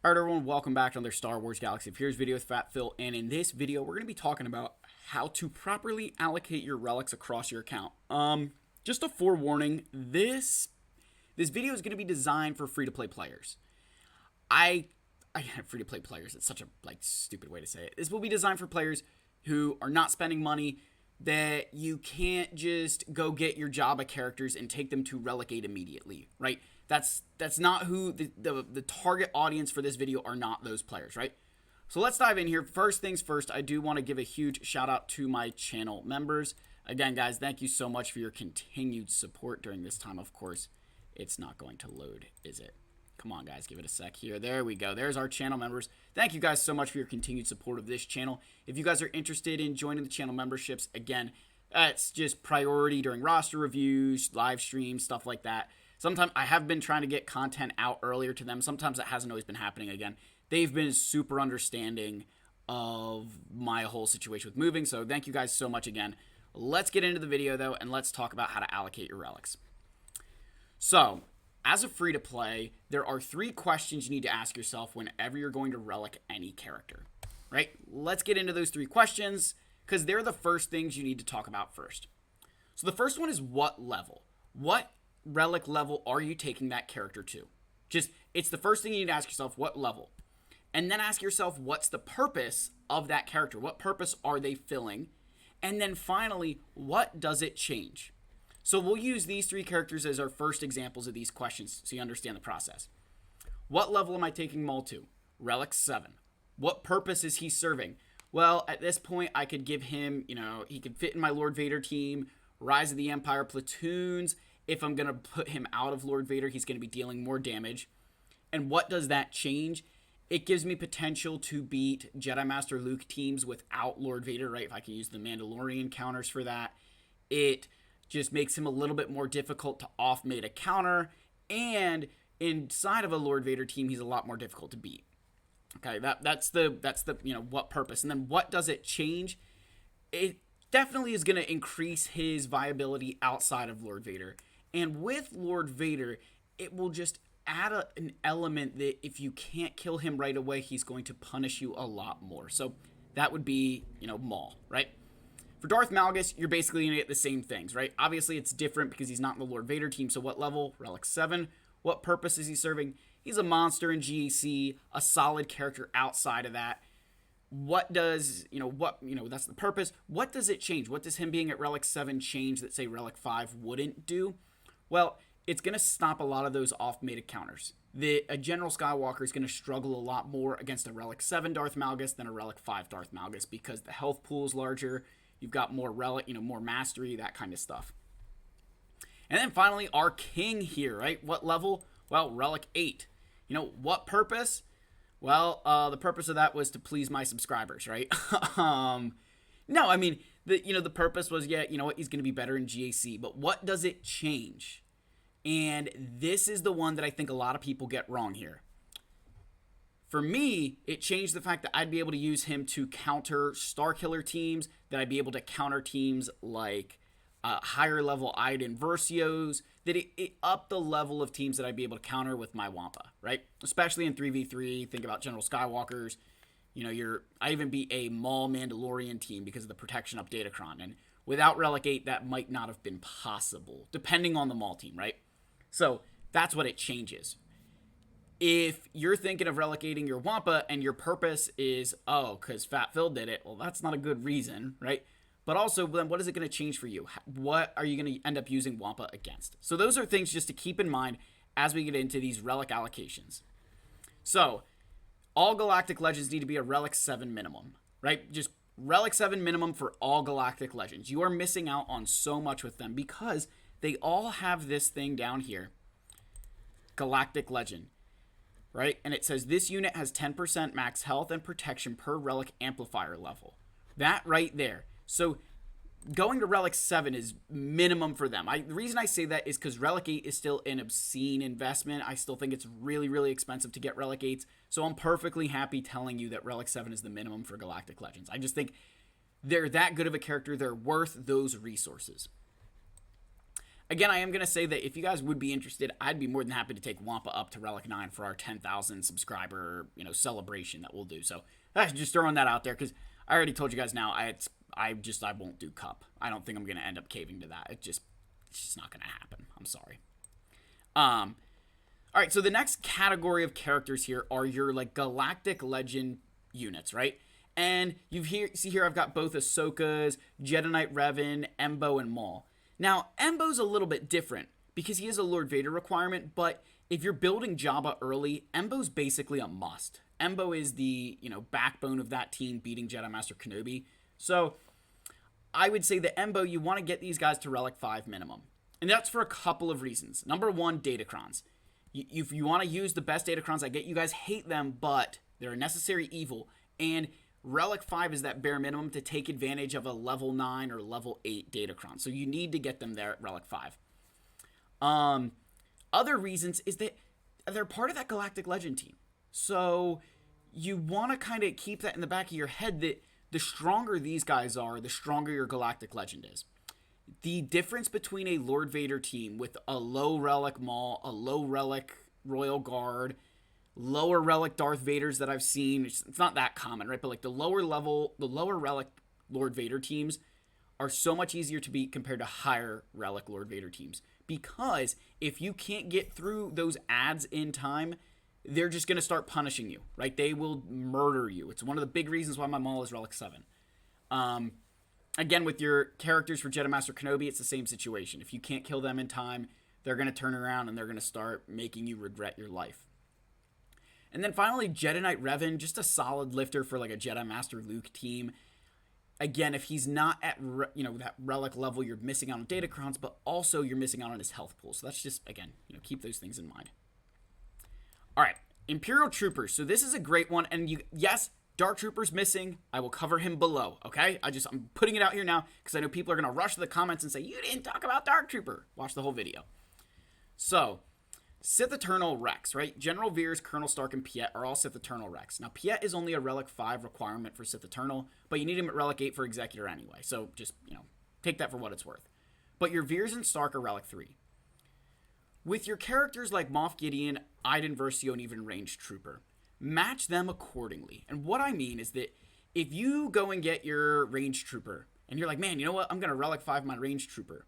Alright everyone, welcome back to another Star Wars Galaxy of Heroes video with Fat Phil, and in this video we're going to be talking about how to properly allocate your relics across your account. Just a forewarning, this video is going to be designed for free-to-play players. Free-to-play players, it's such a stupid way to say it. This will be designed for players who are not spending money, that you can't just go get your Jabba characters and take them to Relic 8 immediately, right? That's not who the target audience for this video are, not those players, right? So let's dive in here. First things first, I do want to give a huge shout out to my channel members. Again, guys, thank you so much for your continued support during this time. Of course, it's not going to load, is it? Come on, guys, give it a sec here. There we go. There's our channel members. Thank you guys so much for your continued support of this channel. If you guys are interested in joining the channel memberships, again, it's just priority during roster reviews, live streams, stuff like that. Sometimes I have been trying to get content out earlier to them. Sometimes it hasn't always been happening. Again, they've been super understanding of my whole situation with moving. So thank you guys so much again. Let's get into the video, though, and let's talk about how to allocate your relics. So, as a free-to-play, there are 3 questions you need to ask yourself whenever you're going to relic any character, right? Let's get into those 3 questions, because they're the first things you need to talk about first. So the first one is what level? What relic level are you taking that character to? It's the first thing you need to ask yourself, what level? And then ask yourself, what's the purpose of that character? What purpose are they filling? And then finally, what does it change? So we'll use these 3 characters as our first examples of these questions so you understand the process. What level am I taking Maul to? Relic 7. What purpose is he serving? Well, at this point, I could give him, he could fit in my Lord Vader team, Rise of the Empire platoons. If I'm going to put him out of Lord Vader, he's going to be dealing more damage. And what does that change? It gives me potential to beat Jedi Master Luke teams without Lord Vader, right? If I can use the Mandalorian counters for that. It just makes him a little bit more difficult to off-mate a counter, and inside of a Lord Vader team, he's a lot more difficult to beat. Okay, that's the what purpose, and then what does it change? It definitely is going to increase his viability outside of Lord Vader, and with Lord Vader, it will just add an element that if you can't kill him right away, he's going to punish you a lot more. So that would be Maul, right? For Darth Malgus, you're basically going to get the same things, right? Obviously, it's different because he's not in the Lord Vader team, so what level? Relic 7. What purpose is he serving? He's a monster in GAC, a solid character outside of that. What does, that's the purpose. What does it change? What does him being at Relic 7 change that, say, Relic 5 wouldn't do? Well, it's going to stop a lot of those off-mated counters. A General Skywalker is going to struggle a lot more against a Relic 7 Darth Malgus than a Relic 5 Darth Malgus because the health pool is larger. You've got more relic, more mastery, that kind of stuff. And then finally, our king here, right? What level? Well, Relic 8. What purpose? Well, the purpose of that was to please my subscribers, right? No, I mean, the purpose was, he's going to be better in GAC. But what does it change? And this is the one that I think a lot of people get wrong here. For me, it changed the fact that I'd be able to use him to counter Starkiller teams, that I'd be able to counter teams like higher level Iden Versios, that it upped the level of teams that I'd be able to counter with my Wampa, right? Especially in 3v3, think about General Skywalkers. I even beat a Maul Mandalorian team because of the protection up Datacron, and without Relic 8, that might not have been possible, depending on the Maul team, right? So that's what it changes. If you're thinking of relicating your Wampa and your purpose is, because Fat Phil did it, well, that's not a good reason, right? But also, then what is it going to change for you? What are you going to end up using Wampa against? So those are things just to keep in mind as we get into these relic allocations. So all Galactic Legends need to be a Relic 7 minimum, right? Just Relic 7 minimum for all Galactic Legends. You are missing out on so much with them because they all have this thing down here, Galactic Legend. Right? And it says this unit has 10% max health and protection per relic amplifier level. That right there. So going to Relic 7 is minimum for them. The reason I say that is because Relic 8 is still an obscene investment. I still think it's really, really expensive to get Relic 8s. So I'm perfectly happy telling you that Relic 7 is the minimum for Galactic Legends. I just think they're that good of a character. They're worth those resources. Again, I am going to say that if you guys would be interested, I'd be more than happy to take Wampa up to Relic 9 for our 10,000 subscriber, celebration that we'll do. So that's just throwing that out there because I already told you guys now, I won't do Cup. I don't think I'm going to end up caving to that. It's just not going to happen. I'm sorry. All right, so the next category of characters here are your like Galactic Legend units, right? And see here I've got both Ahsoka's, Jedi Knight Revan, Embo, and Maul. Now, Embo's a little bit different because he is a Lord Vader requirement, but if you're building Jabba early, Embo's basically a must. Embo is the, backbone of that team beating Jedi Master Kenobi. So I would say that Embo, you want to get these guys to Relic 5 minimum. And that's for a couple of reasons. Number one, Datacrons. If you want to use the best Datacrons, I get you guys hate them, but they're a necessary evil. And Relic 5 is that bare minimum to take advantage of a level 9 or level 8 Datacron. So you need to get them there at Relic 5. Other reasons is that they're part of that Galactic Legend team. So you want to kind of keep that in the back of your head that the stronger these guys are, the stronger your Galactic Legend is. The difference between a Lord Vader team with a low Relic Maul, a low Relic Royal Guard, lower Relic Darth Vaders that I've seen, it's not that common, right? But like the lower Relic Lord Vader teams are so much easier to beat compared to higher Relic Lord Vader teams. Because if you can't get through those adds in time, they're just going to start punishing you, right? They will murder you. It's one of the big reasons why my Maul is Relic 7. Again, with your characters for Jedi Master Kenobi, it's the same situation. If you can't kill them in time, they're going to turn around and they're going to start making you regret your life. And then finally, Jedi Knight Revan, just a solid lifter for like a Jedi Master Luke team. Again, if he's not at that Relic level, you're missing out on Datacrons, but also you're missing out on his health pool. So that's just, again, keep those things in mind. All right, Imperial Troopers. So this is a great one. And yes, Dark Trooper's missing. I will cover him below, okay? I'm putting it out here now because I know people are going to rush to the comments and say, you didn't talk about Dark Trooper. Watch the whole video. So, Sith Eternal Rex, right? General Veers, Colonel Stark, and Piet are all Sith Eternal Rex. Now, Piet is only a Relic 5 requirement for Sith Eternal, but you need him at Relic 8 for Executor anyway. So, just, take that for what it's worth. But your Veers and Stark are Relic 3. With your characters like Moff Gideon, Iden Versio, and even Ranged Trooper, match them accordingly. And what I mean is that if you go and get your Ranged Trooper, and you're like, man, you know what? I'm going to Relic 5 my Ranged Trooper.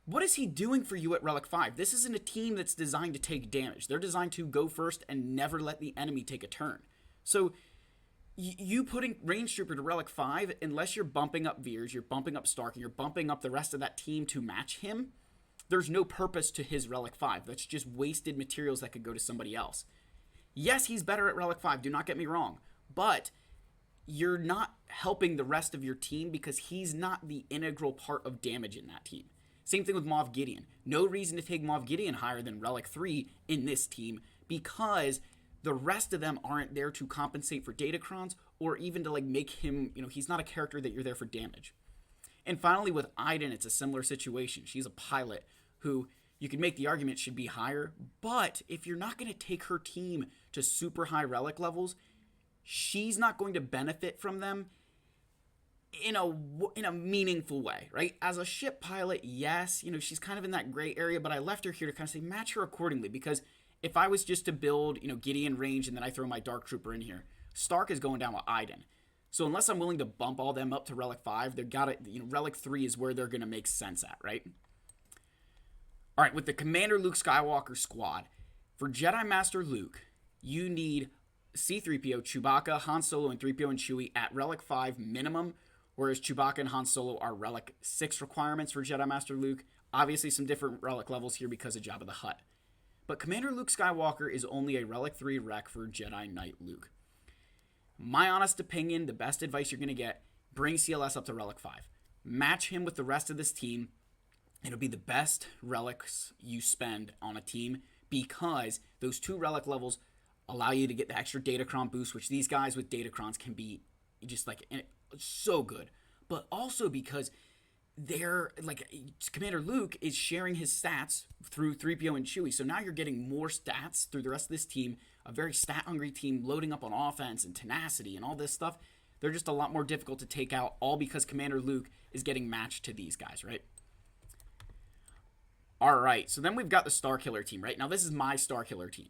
What is he doing for you at Relic 5? This isn't a team that's designed to take damage. They're designed to go first and never let the enemy take a turn. So you putting Ranged Trooper to Relic 5, unless you're bumping up Veers, you're bumping up Stark, and you're bumping up the rest of that team to match him, there's no purpose to his Relic 5. That's just wasted materials that could go to somebody else. Yes, he's better at Relic 5, do not get me wrong, but you're not helping the rest of your team because he's not the integral part of damage in that team. Same thing with Moff Gideon. No reason to take Moff Gideon higher than Relic 3 in this team because the rest of them aren't there to compensate for Datacrons or even to make him, he's not a character that you're there for damage. And finally with Iden, it's a similar situation. She's a pilot who you can make the argument should be higher, but if you're not going to take her team to super high Relic levels, she's not going to benefit from them in a meaningful way, right? As a ship pilot, yes, she's kind of in that gray area, but I left her here to kind of say match her accordingly because if I was just to build, Gideon range and then I throw my Dark Trooper in here, Stark is going down with Iden. So unless I'm willing to bump all them up to Relic 5, they've got it, Relic 3 is where they're going to make sense at, right? All right, with the Commander Luke Skywalker squad, for Jedi Master Luke, you need C-3PO, Chewbacca, Han Solo, and 3PO and Chewie at Relic 5 minimum, whereas Chewbacca and Han Solo are Relic 6 requirements for Jedi Master Luke. Obviously, some different Relic levels here because of Jabba the Hutt. But Commander Luke Skywalker is only a Relic 3 rec for Jedi Knight Luke. My honest opinion, the best advice you're going to get, bring CLS up to Relic 5. Match him with the rest of this team. It'll be the best relics you spend on a team because those 2 relic levels allow you to get the extra Datacron boost, which these guys with Datacrons can be just so good. But also because they're Commander Luke is sharing his stats through 3PO and Chewie. So now you're getting more stats through the rest of this team, a very stat-hungry team loading up on offense and tenacity and all this stuff. They're just a lot more difficult to take out, all because Commander Luke is getting matched to these guys, right? All right, so then we've got the Starkiller team, right? Now, this is my Starkiller team.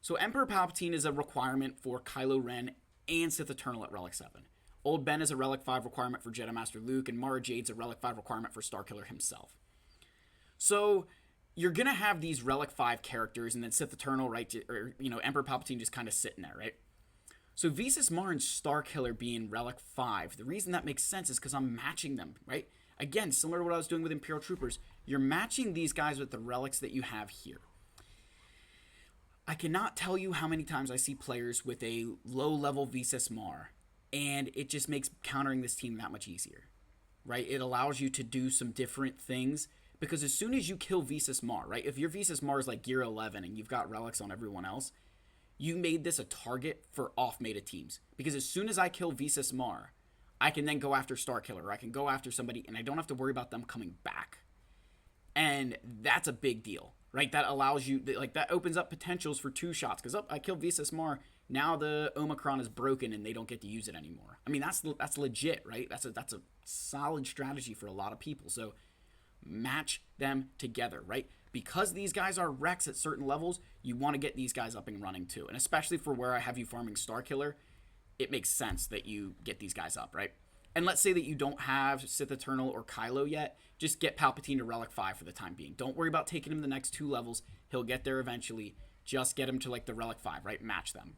So Emperor Palpatine is a requirement for Kylo Ren and Sith Eternal at Relic 7. Old Ben is a Relic 5 requirement for Jedi Master Luke, and Mara Jade's a Relic 5 requirement for Starkiller himself. So you're going to have these Relic 5 characters, and then Sith Eternal, right? Or, Emperor Palpatine just kind of sitting there, right? So Visas Mar and Starkiller being Relic 5, the reason that makes sense is because I'm matching them, right? Again, similar to what I was doing with Imperial Troopers, you're matching these guys with the relics that you have here. I cannot tell you how many times I see players with a low-level Visas Mar, and it just makes countering this team that much easier, right? It allows you to do some different things, because as soon as you kill Visas Mar, right? If your Visas Mar is like Gear 11 and you've got relics on everyone else, you made this a target for off-meta teams. Because as soon as I kill Visas Mar, I can then go after Starkiller, or I can go after somebody, and I don't have to worry about them coming back. And that's a big deal, right? That allows you, like, that opens up potentials for 2 shots. Because, I killed Visas Mar, now the Omicron is broken and they don't get to use it anymore. I mean, that's legit, right? That's a solid strategy for a lot of people. So match them together, right? Because these guys are Rex at certain levels, you want to get these guys up and running too. And especially for where I have you farming Starkiller, it makes sense that you get these guys up, right? And let's say that you don't have Sith Eternal or Kylo yet, just get Palpatine to Relic 5 for the time being. Don't worry about taking him the next 2 levels. He'll get there eventually. Just get him to like the Relic 5, right? Match them.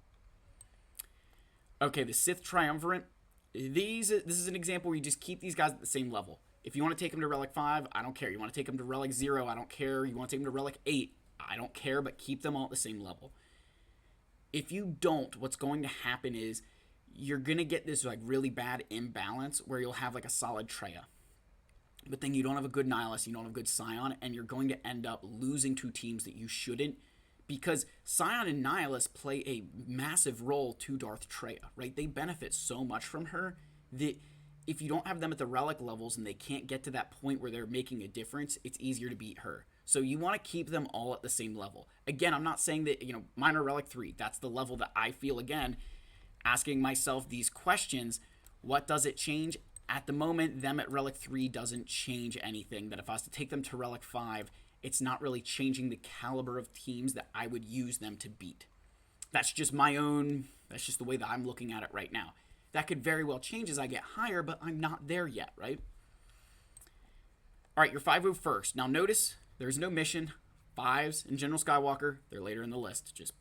Okay, the Sith Triumvirate. This is an example where you just keep these guys at the same level. If you want to take them to Relic 5, I don't care. You want to take them to Relic 0, I don't care. You want to take them to Relic 8, I don't care, but keep them all at the same level. If you don't, what's going to happen is you're going to get this like really bad imbalance where you'll have like a solid Traya. But then you don't have a good Nihilus, you don't have a good Scion, and you're going to end up losing to teams that you shouldn't, because Scion and Nihilus play a massive role to Darth Traya, right? They benefit so much from her that if you don't have them at the Relic levels and they can't get to that point where they're making a difference, it's easier to beat her. So you want to keep them all at the same level. Again, I'm not saying that, mine are Relic 3. That's the level that I feel, again, asking myself these questions. What does it change? At the moment, them at Relic 3 doesn't change anything. That if I was to take them to Relic 5, it's not really changing the caliber of teams that I would use them to beat. That's just that's just the way that I'm looking at it right now. That could very well change as I get higher, but I'm not there yet, right? All right, your 501st. Now notice there's no mission. 5s in General Skywalker, they're later in the list, just,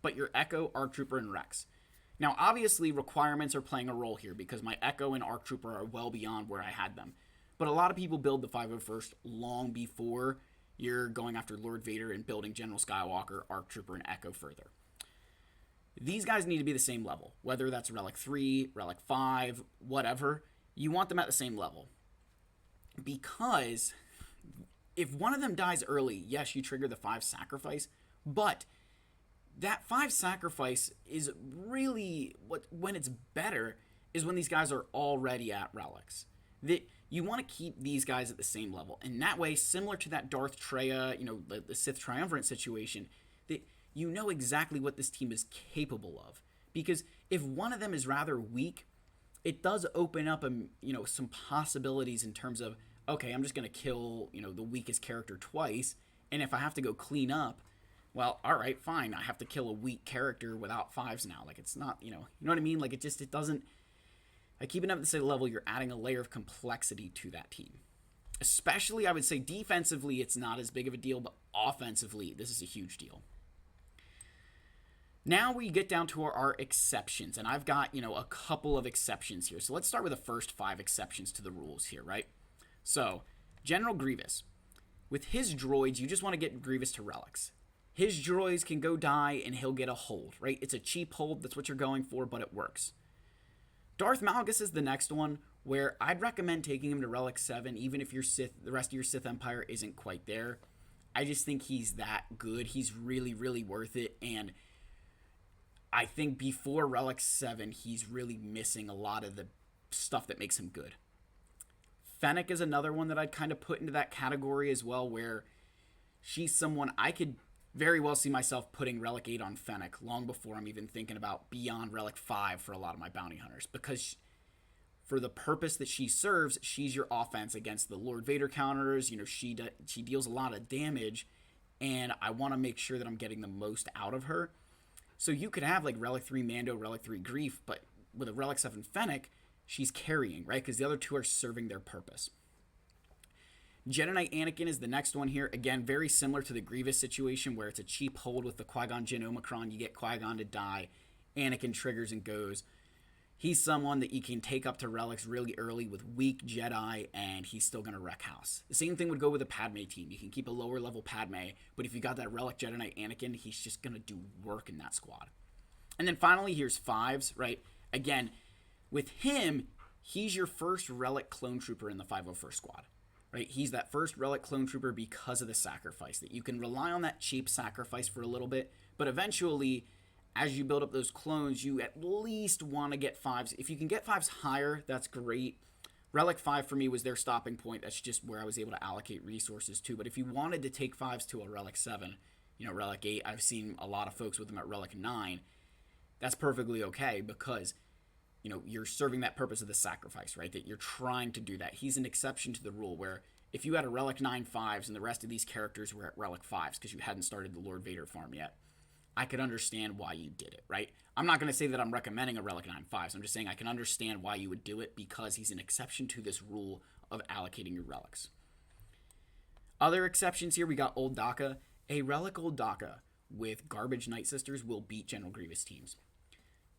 But your Echo, ARC Trooper, and Rex. Now, obviously, requirements are playing a role here because my Echo and ARC Trooper are well beyond where I had them. But a lot of people build the 501st long before you're going after Lord Vader and building General Skywalker, ARC Trooper, and Echo further. These guys need to be the same level, whether that's Relic 3, Relic 5, whatever. You want them at the same level. Because if one of them dies early, yes, you trigger the 5 sacrifice, but that 5 sacrifice is really when it's better is when these guys are already at relics. That you want to keep these guys at the same level, and that way, similar to that Darth Traya, the Sith Triumvirate situation, that you know exactly what this team is capable of. Because if one of them is rather weak, it does open up some possibilities in terms of, okay, I'm just going to kill the weakest character twice, and if I have to go clean up, well, all right, fine. I have to kill a weak character without 5s now. Like, it's not, you know what I mean? Like, it doesn't, like, keeping up at the same level, you're adding a layer of complexity to that team. Especially, I would say, defensively, it's not as big of a deal, but offensively, this is a huge deal. Now we get down to our exceptions, and I've got, a couple of exceptions here. So let's start with the first 5 exceptions to the rules here, right? So, General Grievous. With his droids, you just want to get Grievous to relics. His droids can go die, and he'll get a hold, right? It's a cheap hold, that's what you're going for, but it works. Darth Malgus is the next one, where I'd recommend taking him to Relic 7, even if the rest of your Sith Empire isn't quite there. I just think he's that good. He's really, really worth it, and I think before Relic 7, he's really missing a lot of the stuff that makes him good. Fennec is another one that I'd kind of put into that category as well, where she's someone I could very well see myself putting Relic 8 on Fennec long before I'm even thinking about beyond Relic 5 for a lot of my bounty hunters. Because for the purpose that she serves, she's your offense against the Lord Vader counters. You know, she deals a lot of damage, and I want to make sure that I'm getting the most out of her. So you could have like Relic 3 Mando, Relic 3 Grief, but with a Relic 7 Fennec, she's carrying, right? Because the other two are serving their purpose. Jedi Knight Anakin is the next one here. Again, very similar to the Grievous situation where it's a cheap hold with the Qui-Gon Jinn Omicron. You get Qui-Gon to die. Anakin triggers and goes. He's someone that you can take up to relics really early with weak Jedi, and he's still going to wreck house. The same thing would go with a Padme team. You can keep a lower level Padme, but if you got that Relic Jedi Knight Anakin, he's just going to do work in that squad. And then finally, here's Fives, right? Again, with him, he's your first Relic Clone Trooper in the 501st squad. Right? He's that first Relic Clone Trooper because of the sacrifice, that you can rely on that cheap sacrifice for a little bit, but eventually, as you build up those clones, you at least want to get 5s. If you can get 5s higher, that's great. Relic 5 for me was their stopping point. That's just where I was able to allocate resources to. But if you wanted to take 5s to a Relic 7, you know, Relic 8, I've seen a lot of folks with them at Relic 9, that's perfectly okay because, you know, you're serving that purpose of the sacrifice, right? That you're trying to do that. He's an exception to the rule where if you had a Relic 9 5s and the rest of these characters were at Relic 5s because you hadn't started the Lord Vader farm yet, I could understand why you did it, right? I'm not going to say that I'm recommending a Relic 9 5s. I'm just saying I can understand why you would do it because he's an exception to this rule of allocating your relics. Other exceptions here, we got Old Daka. A Relic Old Daka with garbage Night Sisters will beat General Grievous teams.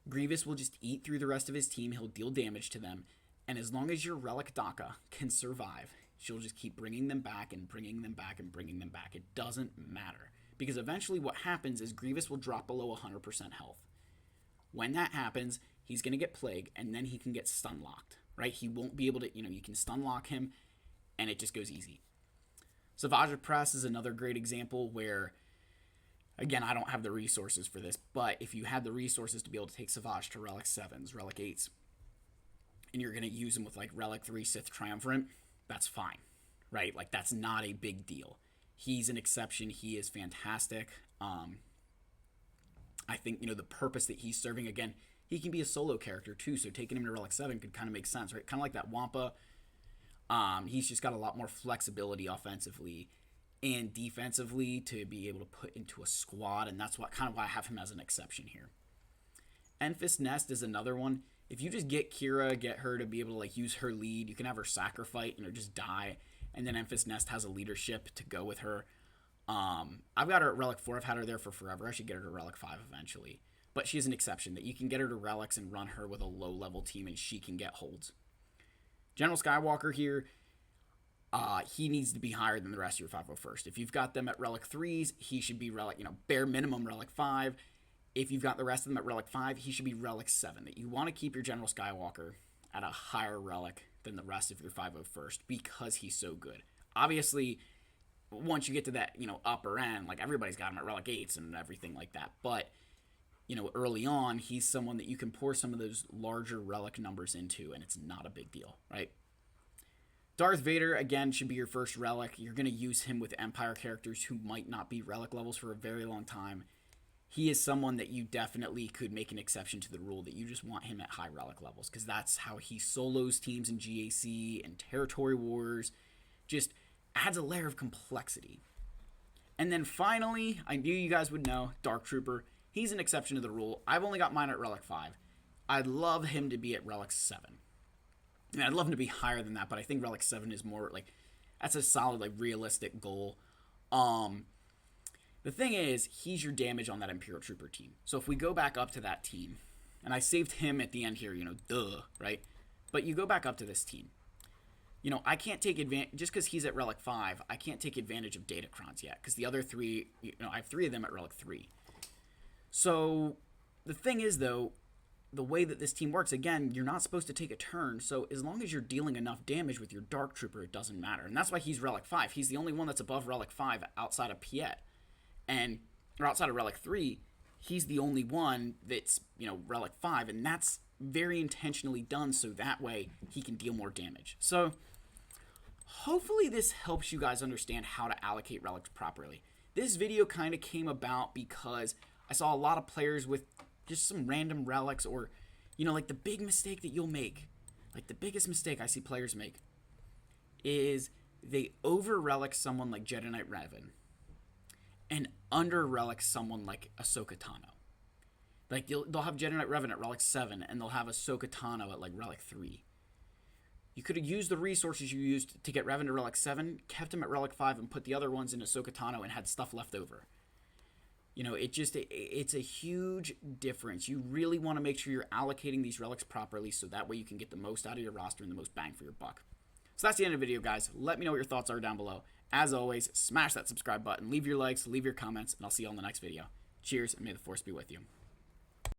Grievous will just eat through the rest of his team. He'll deal damage to them. And as long as your Relic Daka can survive, she'll just keep bringing them back and bringing them back and bringing them back. It doesn't matter. Because eventually what happens is Grievous will drop below 100% health. When that happens, he's going to get Plague, and then he can get stun locked, right? He won't be able to, you can stun lock him, and it just goes easy. Savage Press is another great example where, again, I don't have the resources for this, but if you had the resources to be able to take Savage to Relic 7s, Relic 8s, and you're going to use them with like Relic 3 Sith Triumvirate, that's fine, right? Like, that's not a big deal. He's an exception. He is fantastic. I think, the purpose that he's serving, again, he can be a solo character too, so taking him to Relic 7 could kind of make sense, right? Kind of like that Wampa. He's just got a lot more flexibility offensively and defensively to be able to put into a squad, and that's why I have him as an exception here. Enfys Nest is another one. If you just get Kira, get her to be able to like use her lead, you can have her sacrifice, just die, and then Enfys Nest has a leadership to go with her. I've got her at Relic 4. I've had her there for forever. I should get her to Relic 5 eventually. But she's an exception that you can get her to Relics and run her with a low-level team, and she can get holds. General Skywalker here, he needs to be higher than the rest of your 501st. If you've got them at Relic 3s, he should be Relic, bare minimum Relic 5. If you've got the rest of them at Relic 5, he should be Relic 7. That you want to keep your General Skywalker at a higher Relic than the rest of your 501st because he's so good. Obviously, once you get to that, upper end, like everybody's got him at Relic 8s and everything like that. But, early on, he's someone that you can pour some of those larger Relic numbers into, and it's not a big deal, right? Darth Vader, again, should be your first Relic. You're going to use him with Empire characters who might not be Relic levels for a very long time. He is someone that you definitely could make an exception to the rule that you just want him at high Relic levels because that's how he solos teams in GAC and Territory Wars. Just adds a layer of complexity. And then finally, I knew you guys would know, Dark Trooper. He's an exception to the rule. I've only got mine at Relic 5. I'd love him to be at Relic 7. I mean, I'd love him to be higher than that, but I think Relic 7 is more, that's a solid, realistic goal. The thing is, he's your damage on that Imperial Trooper team. So if we go back up to that team, and I saved him at the end here, duh, right? But you go back up to this team. I can't take advantage, just because he's at Relic 5, I can't take advantage of Datacrons yet, because the other three, I have 3 of them at Relic 3. So the thing is, though, the way that this team works, again, you're not supposed to take a turn, so as long as you're dealing enough damage with your Dark Trooper, it doesn't matter. And that's why he's Relic 5. He's the only one that's above Relic 5 outside of Piet. Or outside of Relic 3, he's the only one that's, Relic 5, and that's very intentionally done so that way he can deal more damage. So hopefully this helps you guys understand how to allocate relics properly. This video kind of came about because I saw a lot of players with just some random relics or, the big mistake that you'll make. Like, the biggest mistake I see players make is they over-relic someone like Jedi Knight Revan and under-relic someone like Ahsoka Tano. Like, they'll have Jedi Knight Revan at Relic 7, and they'll have Ahsoka Tano at, like, Relic 3. You could have used the resources you used to get Revan to Relic 7, kept him at Relic 5, and put the other ones in Ahsoka Tano and had stuff left over. You know, it's a huge difference. You really want to make sure you're allocating these relics properly so that way you can get the most out of your roster and the most bang for your buck. So that's the end of the video, guys. Let me know what your thoughts are down below. As always, smash that subscribe button, leave your likes, leave your comments, and I'll see you on the next video. Cheers, and may the Force be with you.